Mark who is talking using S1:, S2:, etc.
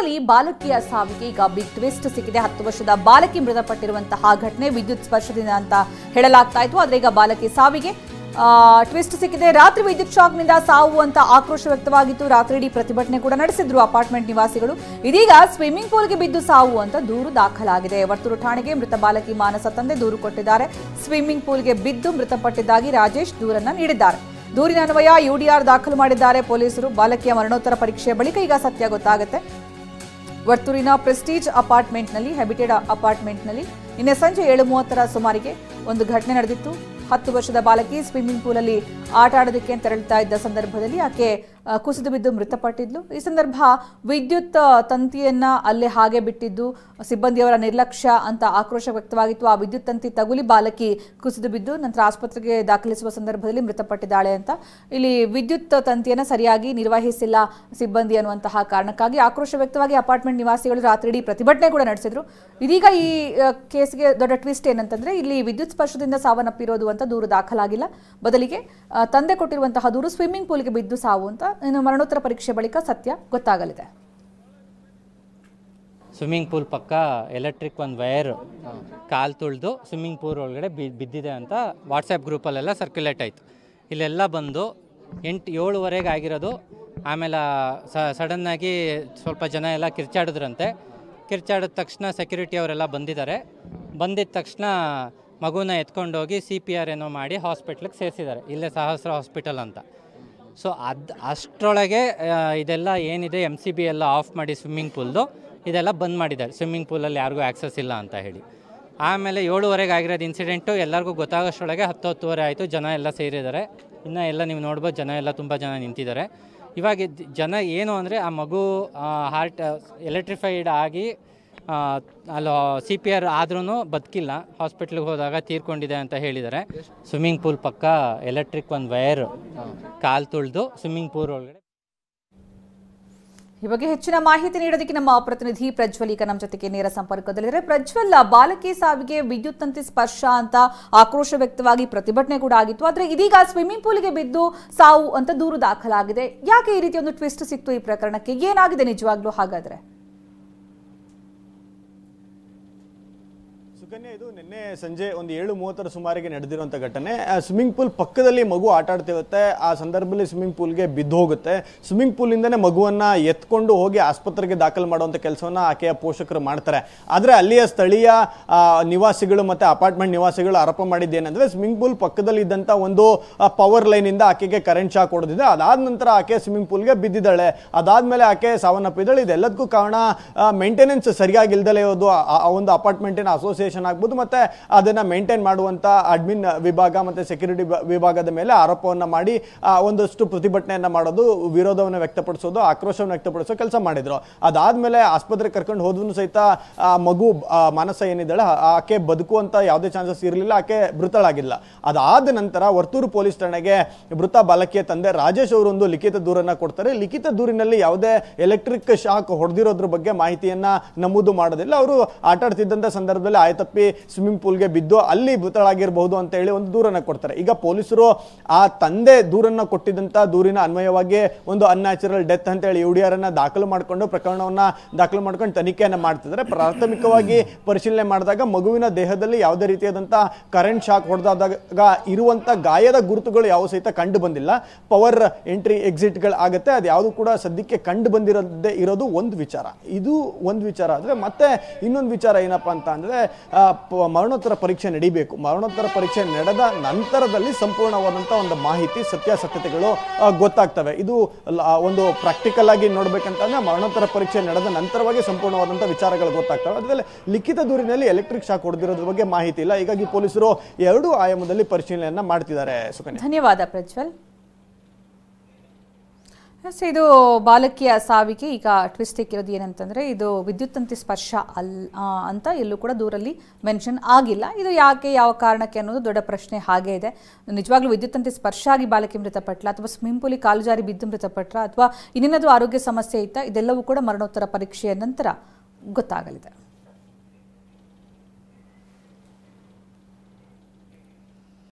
S1: ಪೂಲಲ್ಲಿ ಬಾಲಕಿಯ ಸಾವಿಗೆ ಈಗ ಬಿಗ್ ಟ್ವಿಸ್ಟ್ ಸಿಕ್ಕಿದೆ. 10 ವರ್ಷದ ಬಾಲಕಿ ಮೃತಪಟ್ಟಿರುವಂತಹ ಘಟನೆ ವಿದ್ಯುತ್ ಸ್ಪರ್ಶದಿಂದ ಅಂತ ಹೇಳಲಾಗ್ತಾ ಇತ್ತು. ಆದರೆ ಈಗ ಬಾಲಕಿ ಸಾವಿಗೆ ಟ್ವಿಸ್ಟ್ ಸಿಕ್ಕಿದೆ. ರಾತ್ರಿ ವಿದ್ಯುತ್ ಶಾಕ್ನಿಂದ ಸಾವು ಅಂತ ಆಕ್ರೋಶ ವ್ಯಕ್ತವಾಗಿತ್ತು. ರಾತ್ರಿ ಇಡೀ ಪ್ರತಿಭಟನೆ ಕೂಡ ನಡೆಸಿದ್ರು ಅಪಾರ್ಟ್ಮೆಂಟ್ ನಿವಾಸಿಗಳು. ಇದೀಗ ಸ್ವಿಮ್ಮಿಂಗ್ ಪೂಲ್ಗೆ ಬಿದ್ದು ಸಾವು ಅಂತ ದೂರು ದಾಖಲಾಗಿದೆ. ವರ್ತೂರು ಠಾಣೆಗೆ ಮೃತ ಬಾಲಕಿ ಮಾನಸ ತಂದೆ ದೂರು ಕೊಟ್ಟಿದ್ದಾರೆ. ಸ್ವಿಮ್ಮಿಂಗ್ ಪೂಲ್ಗೆ ಬಿದ್ದು ಮೃತಪಟ್ಟಿದ್ದಾಗಿ ರಾಜೇಶ್ ದೂರನ್ನ ನೀಡಿದ್ದಾರೆ. ದೂರಿನ ಅನ್ವಯ ಯುಡಿಆರ್ ದಾಖಲು ಮಾಡಿದ್ದಾರೆ ಪೊಲೀಸರು. ಬಾಲಕಿಯ ಮರಣೋತ್ತರ ಪರೀಕ್ಷೆಯ ಬಳಿಕ ಈಗ ಸತ್ಯ ಗೊತ್ತಾಗುತ್ತೆ. ವರ್ತೂರಿನ ಪ್ರೆಸ್ಟೀಜ್ ಅಪಾರ್ಟ್ಮೆಂಟ್ನಲ್ಲಿ ಹೆಬಿಟೆಡ್ ಅಪಾರ್ಟ್ಮೆಂಟ್ನಲ್ಲಿ ನಿನ್ನೆ ಸಂಜೆ 7:30 ಸುಮಾರಿಗೆ ಒಂದು ಘಟನೆ ನಡೆದಿತ್ತು. 10 ವರ್ಷದ ಬಾಲಕಿ ಸ್ವಿಮ್ಮಿಂಗ್ ಪೂಲಲ್ಲಿ ಆಟ ಆಡೋದಕ್ಕೆ ತೆರಳುತ್ತಾ ಇದ್ದ ಸಂದರ್ಭದಲ್ಲಿ ಆಕೆ ಕುಸಿದು ಬಿದ್ದು ಮೃತಪಟ್ಟಿದ್ಲು. ಈ ಸಂದರ್ಭ ವಿದ್ಯುತ್ ತಂತಿಯನ್ನ ಅಲ್ಲೇ ಹಾಗೆ ಬಿಟ್ಟಿದ್ದು ಸಿಬ್ಬಂದಿಯವರ ನಿರ್ಲಕ್ಷ್ಯ ಅಂತ ಆಕ್ರೋಶ ವ್ಯಕ್ತವಾಗಿತ್ತು. ಆ ವಿದ್ಯುತ್ ತಂತಿ ತಗುಲಿ ಬಾಲಕಿ ಕುಸಿದು ಬಿದ್ದು ನಂತರ ಆಸ್ಪತ್ರೆಗೆ ದಾಖಲಿಸುವ ಸಂದರ್ಭದಲ್ಲಿ ಮೃತಪಟ್ಟಿದ್ದಾಳೆ ಅಂತ. ಇಲ್ಲಿ ವಿದ್ಯುತ್ ತಂತಿಯನ್ನು ಸರಿಯಾಗಿ ನಿರ್ವಹಿಸಿಲ್ಲ ಸಿಬ್ಬಂದಿ ಅನ್ನುವಂತಹ ಕಾರಣಕ್ಕಾಗಿ ಆಕ್ರೋಶ ವ್ಯಕ್ತವಾಗಿ ಅಪಾರ್ಟ್ಮೆಂಟ್ ನಿವಾಸಿಗಳು ರಾತ್ರಿ ಇಡೀ ಪ್ರತಿಭಟನೆ ಕೂಡ ನಡೆಸಿದ್ರು. ಇದೀಗ ಈ ಕೇಸ್ಗೆ ದೊಡ್ಡ ಟ್ವಿಸ್ಟ್ ಏನಂತಂದ್ರೆ ಇಲ್ಲಿ ವಿದ್ಯುತ್ ಸ್ಪರ್ಶದಿಂದ ಸಾವನ್ನಪ್ಪಿರೋದು ಅಂತ ದೂರು ದಾಖಲಾಗಿಲ್ಲ. ಬದಲಿಗೆ ತಂದೆ ಕೊಟ್ಟಿರುವಂತಹ ದೂರು ಸ್ವಿಮ್ಮಿಂಗ್ ಪೂಲ್ಗೆ ಬಿದ್ದು ಸಾವು ಅಂತ. ಇನ್ನು ಮರಣೋತ್ತರ ಪರೀಕ್ಷೆ ಬಳಿಕ ಸತ್ಯ ಗೊತ್ತಾಗಲಿದೆ.
S2: ಸ್ವಿಮ್ಮಿಂಗ್ ಪೂಲ್ ಪಕ್ಕ ಎಲೆಕ್ಟ್ರಿಕ್ ಒಂದು ವೈರ್ ಕಾಲು ತುಳಿದು ಸ್ವಿಮ್ಮಿಂಗ್ ಪೂಲ್ ಒಳಗಡೆ ಬಿದ್ದಿದೆ ಅಂತ ವಾಟ್ಸಪ್ ಗ್ರೂಪಲ್ಲೆಲ್ಲ ಸರ್ಕ್ಯುಲೇಟ್ ಆಯಿತು. ಇಲ್ಲೆಲ್ಲ ಬಂದು 7:30 ಆಗಿರೋದು. ಆಮೇಲೆ ಸಡನ್ನಾಗಿ ಸ್ವಲ್ಪ ಜನ ಎಲ್ಲ ಕಿರ್ಚಾಡಿದ್ರಂತೆ. ಕಿರ್ಚಾಡಿದ ತಕ್ಷಣ ಸೆಕ್ಯೂರಿಟಿ ಅವರೆಲ್ಲ ಬಂದಿದ್ದಾರೆ. ಬಂದಿದ್ದ ತಕ್ಷಣ ಮಗುನ ಎತ್ಕೊಂಡೋಗಿ CPR ಏನೋ ಮಾಡಿ ಹಾಸ್ಪಿಟ್ಲಿಗೆ ಸೇರಿಸಿದ್ದಾರೆ. ಇಲ್ಲೇ ಸಹಸ್ರ ಹಾಸ್ಪಿಟಲ್ ಅಂತ. ಸೊ ಅಷ್ಟರೊಳಗೆ ಇದೆಲ್ಲ ಏನಿದೆ MCB ಎಲ್ಲ ಆಫ್ ಮಾಡಿ ಸ್ವಿಮ್ಮಿಂಗ್ ಪೂಲ್ದು ಇದೆಲ್ಲ ಬಂದ್ ಮಾಡಿದ್ದಾರೆ. ಸ್ವಿಮ್ಮಿಂಗ್ ಪೂಲಲ್ಲಿ ಯಾರಿಗೂ ಆ್ಯಕ್ಸಸ್ ಇಲ್ಲ ಅಂತ ಹೇಳಿ. ಆಮೇಲೆ 7:30 ಆಗಿರೋದು ಇನ್ಸಿಡೆಂಟು ಎಲ್ಲರಿಗೂ ಗೊತ್ತಾಗೋಷ್ಟರೊಳಗೆ 10-10:30 ಆಯಿತು. ಜನ ಎಲ್ಲ ಸೇರಿದ್ದಾರೆ. ಇನ್ನು ಎಲ್ಲ ನೀವು ನೋಡ್ಬೋದು, ಜನ ಎಲ್ಲ ತುಂಬ ಜನ ನಿಂತಿದ್ದಾರೆ. ಇವಾಗ ಜನ ಏನು ಅಂದರೆ ಆ ಮಗು ಹಾರ್ಟ್ ಎಲೆಕ್ಟ್ರಿಫೈಡ್ ಆಗಿ ಅಲ್ಲಿ CPR ಆದ್ರೂ ಬದುಕಿಲ್ಲ, ಹಾಸ್ಪಿಟ್ಲಿಗೆ ಹೋದಾಗ ತೀರ್ಕೊಂಡಿದೆ ಅಂತ ಹೇಳಿದ್ದಾರೆ. ಸ್ವಿಮ್ಮಿಂಗ್ ಪೂಲ್ ಪಕ್ಕ ಎಲೆಕ್ಟ್ರಿಕ್ ಒಂದು ವೈರ್ ಕಾಲು ತುಳಿದು ಸ್ವಿಮ್ಮಿಂಗ್ ಪೂಲ್ ಒಳಗಡೆ.
S1: ಈ ಬಗ್ಗೆ ಹೆಚ್ಚಿನ ಮಾಹಿತಿ ನೀಡೋದಕ್ಕೆ ನಮ್ಮ ಪ್ರತಿನಿಧಿ ಪ್ರಜ್ವಲ್ ಈಗ ನಮ್ಮ ಜೊತೆಗೆ ನೇರ ಸಂಪರ್ಕದಲ್ಲಿದ್ದಾರೆ. ಪ್ರಜ್ವಲ್, ಬಾಲಕಿ ಸಾವಿಗೆ ವಿದ್ಯುತ್ ತಂತಿ ಸ್ಪರ್ಶ ಅಂತ ಆಕ್ರೋಶ ವ್ಯಕ್ತವಾಗಿ ಪ್ರತಿಭಟನೆ ಕೂಡ ಆಗಿತ್ತು. ಆದರೆ ಇದೀಗ ಸ್ವಿಮ್ಮಿಂಗ್ ಪೂಲ್ಗೆ ಬಿದ್ದು ಸಾವು ಅಂತ ದೂರು ದಾಖಲಾಗಿದೆ. ಯಾಕೆ ಈ ರೀತಿ ಒಂದು ಟ್ವಿಸ್ಟ್ ಸಿಕ್ತು ಈ ಪ್ರಕರಣಕ್ಕೆ? ಏನಾಗಿದೆ ನಿಜವಾಗ್ಲೂ ಹಾಗಾದ್ರೆ?
S3: ಇದು ನಿನ್ನೆ ಸಂಜೆ ಒಂದು 7:30 ಸುಮಾರಿಗೆ ನಡೆದಿರುವಂಥ ಘಟನೆ. ಸ್ವಿಮ್ಮಿಂಗ್ ಪೂಲ್ ಪಕ್ಕದಲ್ಲಿ ಮಗು ಆಟ ಆಡ್ತಿರುತ್ತೆ. ಆ ಸಂದರ್ಭದಲ್ಲಿ ಸ್ವಿಮ್ಮಿಂಗ್ ಪೂಲ್ಗೆ ಬಿದ್ದು ಹೋಗುತ್ತೆ. ಸ್ವಿಮ್ಮಿಂಗ್ ಪೂಲಿಂದನೇ ಮಗುವನ್ನ ಎತ್ಕೊಂಡು ಹೋಗಿ ಆಸ್ಪತ್ರೆಗೆ ದಾಖಲು ಮಾಡುವಂಥ ಕೆಲಸವನ್ನ ಆಕೆಯ ಪೋಷಕರು ಮಾಡ್ತಾರೆ. ಆದರೆ ಅಲ್ಲಿಯ ಸ್ಥಳೀಯ ನಿವಾಸಿಗಳು ಮತ್ತೆ ಅಪಾರ್ಟ್ಮೆಂಟ್ ನಿವಾಸಿಗಳು ಆರೋಪ ಮಾಡಿದ್ದೇನೆಂದ್ರೆ ಸ್ವಿಮ್ಮಿಂಗ್ ಪೂಲ್ ಪಕ್ಕದಲ್ಲಿ ಇದ್ದಂಥ ಒಂದು ಪವರ್ ಲೈನ್ ಇಂದ ಆಕೆಗೆ ಕರೆಂಟ್ ಶಾಕ್ ಹೊಡೆದಿದೆ. ಅದಾದ ನಂತರ ಆಕೆ ಸ್ವಿಮ್ಮಿಂಗ್ ಪೂಲ್ಗೆ ಬಿದ್ದಿದ್ದಾಳೆ. ಅದಾದ್ಮೇಲೆ ಆಕೆ ಸಾವನ್ನಪ್ಪಿದ್ದಾಳೆ. ಇದೆಲ್ಲದಕ್ಕೂ ಕಾರಣ ಮೇಂಟೆನೆನ್ಸ್ ಸರಿಯಾಗಿ ಇಲ್ದಲೇ ಇರೋದು. ಆ ಒಂದು ಅಪಾರ್ಟ್ಮೆಂಟಿನ ಅಸೋಸಿಯೇಷನ್ ಆಗ್ಬೋದು ಮತ್ತೆ ಅದನ್ನ ಮೇಂಟೈನ್ ಮಾಡುವಂತ ಅಡ್ಮಿನ್ ವಿಭಾಗ ಮತ್ತೆ ಸೆಕ್ಯೂರಿಟಿ ವಿಭಾಗದ ಮೇಲೆ ಆರೋಪವನ್ನ ಮಾಡಿ ಒಂದಷ್ಟು ಪ್ರತಿಭಟನೆಯನ್ನ ಮಾಡೋದು, ವಿರೋಧವನ್ನು ವ್ಯಕ್ತಪಡಿಸೋದು, ಆಕ್ರೋಶವನ್ನು ವ್ಯಕ್ತಪಡಿಸೋ ಕೆಲಸ ಮಾಡಿದ್ರು. ಅದಾದ್ಮೇಲೆ ಆಸ್ಪತ್ರೆಗೆ ಕರ್ಕೊಂಡು ಹೋದ್ರೂ ಸಹಿತ ಮಗು ಮಾನಸ ಏನಿದ್ದಾಳೆ ಆಕೆ ಬದುಕುವಂತ ಯಾವುದೇ ಚಾನ್ಸಸ್ ಇರಲಿಲ್ಲ. ಆಕೆ ಮೃತಳಾಗಿಲ್ಲ. ಅದಾದ ನಂತರ ವರ್ತೂರು ಪೊಲೀಸ್ ಠಾಣೆಗೆ ಮೃತ ಬಾಲಕಿಯ ತಂದೆ ರಾಜೇಶ್ ಅವರು ಒಂದು ಲಿಖಿತ ದೂರನ್ನ ಕೊಡ್ತಾರೆ. ಲಿಖಿತ ದೂರಿನಲ್ಲಿ ಯಾವುದೇ ಎಲೆಕ್ಟ್ರಿಕ್ ಶಾಕ್ ಹೊಡೆದಿರೋದ್ರ ಬಗ್ಗೆ ಮಾಹಿತಿಯನ್ನ ನಮೂದು ಮಾಡೋದಿಲ್ಲ. ಅವರು ಆಟ ಆಡ್ತಿದ್ದಂತ ಸಂದರ್ಭದಲ್ಲಿ ಆಯ್ತಪ್ಪಿ ಸ್ವಿಮ್ಮಿಂಗ್ ಪೂಲ್ಗೆ ಬಿದ್ದು ಅಲ್ಲಿ ಮೃತಳಾಗಿರಬಹುದು ಅಂತ ಹೇಳಿ ಒಂದು ದೂರನ್ನ ಕೊಡ್ತಾರೆ. ಈಗ ಪೊಲೀಸರು ಆ ತಂದೆ ದೂರನ್ನ ಕೊಟ್ಟಿದ್ದಂತ ದೂರಿನ ಅನ್ವಯವಾಗಿ ಒಂದು ಅನ್ಯಾಚುರಲ್ ಡೆತ್ ಅಂತ ಹೇಳಿ UDR ಅನ್ನ ದಾಖಲು ಮಾಡಿಕೊಂಡು ಪ್ರಕರಣವನ್ನ ದಾಖಲು ಮಾಡ್ಕೊಂಡು ತನಿಖೆಯನ್ನ ಮಾಡ್ತಿದ್ದಾರೆ. ಪ್ರಾಥಮಿಕವಾಗಿ ಪರಿಶೀಲನೆ ಮಾಡಿದಾಗ ಮಗುವಿನ ದೇಹದಲ್ಲಿ ಯಾವುದೇ ರೀತಿಯಾದಂತಹ ಕರೆಂಟ್ ಶಾಕ್ ಹೊಡೆದಾಗ ಇರುವಂತ ಗಾಯದ ಗುರುತುಗಳು ಯಾವ ಸಹಿತ ಕಂಡು ಬಂದಿಲ್ಲ. ಪವರ್ ಎಂಟ್ರಿ ಎಕ್ಸಿಟ್ಗಳು ಆಗುತ್ತೆ, ಅದು ಯಾವುದು ಕೂಡ ಸದ್ಯಕ್ಕೆ ಕಂಡು ಬಂದಿರೋದೇ ಇರೋದು ಒಂದು ವಿಚಾರ. ಇದು ಒಂದು ವಿಚಾರ. ಆದ್ರೆ ಮತ್ತೆ ಇನ್ನೊಂದು ವಿಚಾರ ಏನಪ್ಪಾ ಅಂತ ಅಂದ್ರೆ ಮರಣೋತ್ತರ ಪರೀಕ್ಷೆ ನಡೀಬೇಕು. ಮರಣೋತ್ತರ ಪರೀಕ್ಷೆ ನಡೆದ ನಂತರದಲ್ಲಿ ಸಂಪೂರ್ಣವಾದಂತಹ ಒಂದು ಮಾಹಿತಿ, ಸತ್ಯಾಸತ್ಯತೆಗಳು ಗೊತ್ತಾಗ್ತವೆ. ಇದು ಒಂದು ಪ್ರಾಕ್ಟಿಕಲ್ ಆಗಿ ನೋಡ್ಬೇಕಂತಂದ್ರೆ ಮರಣೋತ್ತರ ಪರೀಕ್ಷೆ ನಡೆದ ನಂತರವಾಗಿ ಸಂಪೂರ್ಣವಾದಂತಹ ವಿಚಾರಗಳು ಗೊತ್ತಾಗ್ತವೆ. ಅದ್ರಲ್ಲಿ ಲಿಖಿತ ದೂರಿನಲ್ಲಿ ಎಲೆಕ್ಟ್ರಿಕ್ ಶಾಕ್ ಹೊಡೆದಿರೋದ್ರ ಬಗ್ಗೆ ಮಾಹಿತಿ ಇಲ್ಲ. ಹೀಗಾಗಿ ಪೊಲೀಸರು 2 ಆಯಾಮದಲ್ಲಿ ಪರಿಶೀಲನೆಯನ್ನ ಮಾಡ್ತಿದ್ದಾರೆ. ಸುಕನ್ಯಾ,
S1: ಧನ್ಯವಾದ ಪ್ರಜ್ವಲ್. ಇದು ಬಾಲಕಿಯ ಸಾವಿಗೆ ಈಗ ಟ್ವಿಸ್ಟ್ ಸಿಕ್ಕಿರೋದು ಏನಂತಂದ್ರೆ ಇದು ವಿದ್ಯುತ್ ತಂತಿ ಸ್ಪರ್ಶ ಅಂತ ಎಲ್ಲೂ ಕೂಡ ದೂರಲ್ಲಿ ಮೆನ್ಷನ್ ಆಗಿಲ್ಲ. ಇದು ಯಾಕೆ, ಯಾವ ಕಾರಣಕ್ಕೆ ಅನ್ನೋದು ದೊಡ್ಡ ಪ್ರಶ್ನೆ ಹಾಗೇ ಇದೆ. ನಿಜವಾಗ್ಲೂ ವಿದ್ಯುತ್ ತಂತಿ ಸ್ಪರ್ಶ ಆಗಿ ಬಾಲಕಿ ಮೃತಪಟ್ಲ ಅಥವಾ ಸ್ವಿಮ್ಮಿಂಗ್ ಪೂಲಿಗೆ ಕಾಲು ಜಾರಿ ಬಿದ್ದು ಮೃತಪಟ್ರ ಅಥವಾ ಇನ್ನೇನಾದರೂ ಆರೋಗ್ಯ ಸಮಸ್ಯೆ ಇತ್ತಾ, ಇದೆಲ್ಲವೂ ಕೂಡ ಮರಣೋತ್ತರ ಪರೀಕ್ಷೆಯ ನಂತರ ಗೊತ್ತಾಗಲಿದೆ.